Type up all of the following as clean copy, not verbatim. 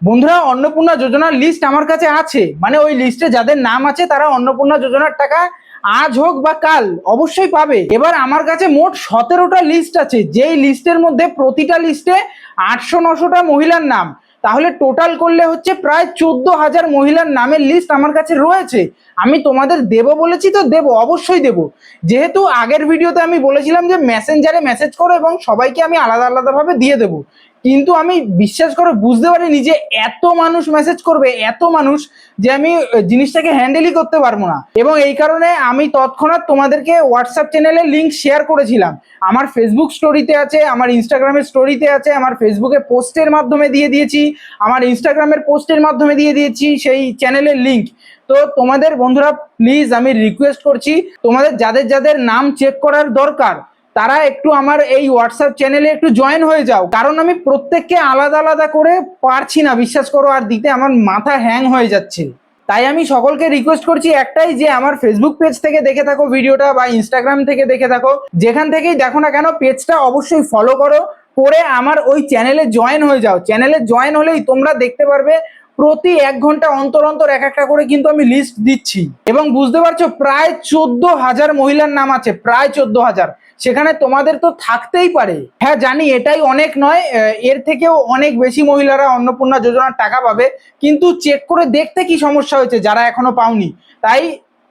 বন্ধুরা, অন্নপূর্ণা যোজনার লিস্ট আমার কাছে আছে, মানে ওই লিস্টে যাদের নাম আছে তারা অন্নপূর্ণা যোজনার টাকা আজ হোক বা কাল অবশ্যই পাবে। এবার আমার কাছে মোট 17টা লিস্ট আছে, যেই লিস্টের মধ্যে প্রতিটা লিস্টে 800-900টা মহিলার নাম। তাহলে টোটাল করলে হচ্ছে প্রায় 14,000 মহিলার নামের লিস্ট আমার কাছে রয়েছে। আমি তোমাদের দেব বলেছি তো দেব, অবশ্যই দেব। যেহেতু আগের ভিডিওতে আমি বলেছিলাম যে মেসেঞ্জারে মেসেজ করো এবং সবাইকে আমি আলাদা আলাদা ভাবে দিয়ে দেবো, কিন্তু আমি বিশ্বাস করে বুঝতে পারিনি যে এত মানুষ মেসেজ করবে, এত মানুষ, যে আমি জিনিসটাকে হ্যান্ডেলই করতে পারবো না। এবং এই কারণে আমি তৎক্ষণাৎ তোমাদেরকে হোয়াটসঅ্যাপ চ্যানেলের লিঙ্ক শেয়ার করেছিলাম। আমার ফেসবুক স্টোরিতে আছে, আমার ইনস্টাগ্রামের স্টোরিতে আছে, আমার ফেসবুকে পোস্টের মাধ্যমে দিয়ে দিয়েছি, আমার ইনস্টাগ্রামের পোস্টের মাধ্যমে দিয়ে দিয়েছি সেই চ্যানেলের লিঙ্ক। তো তোমাদের বন্ধুরা, প্লিজ আমি রিকোয়েস্ট করছি, তোমাদের যাদের যাদের নাম চেক করার দরকার তারা একটু আমার এই হোয়াটসঅ্যাপ চ্যানেলে একটু জয়েন হয়ে যাও, কারণ আমি প্রত্যেককে আলাদা আলাদা করে পারছি না, বিশ্বাস করো, আর দিতে আমার মাথা হ্যাং হয়ে যাচ্ছে। তাই আমি সকলকে রিকোয়েস্ট করছি একটাই, যে আমার ফেসবুক পেজ থেকে দেখে থাকো ভিডিওটা বা ইনস্টাগ্রাম থেকে দেখে থাকো, যেখান থেকেই দেখো না কেন, পেজটা অবশ্যই ফলো করো, করে আমার ওই চ্যানেলে জয়েন হয়ে যাও। চ্যানেলে জয়েন হলেই তোমরা দেখতে পারবে প্রতি 1 ঘন্টা অন্তর অন্তর এক একটা করে কিন্তু আমি লিস্ট দিচ্ছি। এবং বুঝতে পারছো, প্রায় 14,000 মহিলার নাম আছে, প্রায় 14,000। সেখানে তোমাদের তো থাকতেই পারে। হ্যাঁ জানি এটাই অনেক নয়, এর থেকেও অনেক বেশি মহিলারা অন্নপূর্ণা যোজনার টাকা পাবে, কিন্তু চেক করে দেখতে কি সমস্যা হয়েছে যারা এখনো পাওনি। তাই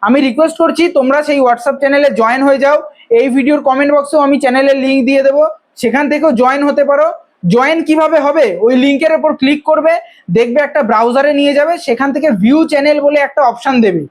আমি রিকোয়েস্ট করছি তোমরা সেই হোয়াটসঅ্যাপ চ্যানেলে জয়েন হয়ে যাও। এই ভিডিওর কমেন্ট বক্সেও আমি চ্যানেলের লিঙ্ক দিয়ে দেবো, সেখান থেকেও জয়েন হতে পারো। জয়েন কিভাবে হবে? ওই লিঙ্কের উপর ক্লিক করবে, দেখবে একটা ব্রাউজারে নিয়ে যাবে, সেখান থেকে ভিউ চ্যানেল বলে একটা অপশন দেবে,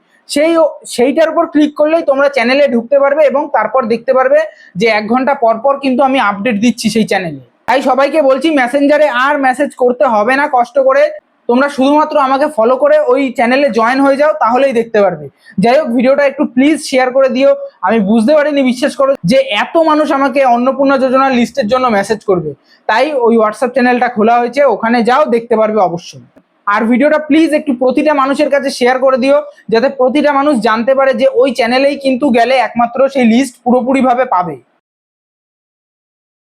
সেইটার উপর ক্লিক করলেই তোমরা চ্যানেলে ঢুকতে পারবে এবং তারপর দেখতে পারবে যে 1 ঘন্টা পর পর কিন্তু আমি আপডেট দিচ্ছি সেই চ্যানেলে। তাই সবাইকে বলছি, মেসেঞ্জারে আর মেসেজ করতে হবে না কষ্ট করে, তোমরা শুধুমাত্র আমাকে ফলো করে ওই চ্যানেলে জয়েন হয়ে যাও, তাহলেই দেখতে পারবে। যাই হোক, ভিডিওটা একটু প্লিজ শেয়ার করে দিও। আমি বুঝতে পারিনি, বিশ্বাস করো, যে এত মানুষ আমাকে অন্নপূর্ণা যোজনার লিস্টের জন্য মেসেজ করবে। তাই ওই হোয়াটসঅ্যাপ চ্যানেলটা খোলা হয়েছে, ওখানে যাও, দেখতে পারবে অবশ্যই। আর ভিডিওটা প্লিজ একটু প্রতিটা মানুষের কাছে শেয়ার করে দিও, যাতে প্রতিটা মানুষ জানতে পারে যে ওই চ্যানেলেই কিন্তু গেলে একমাত্র সেই লিস্ট পুরোপুরি ভাবে পাবে।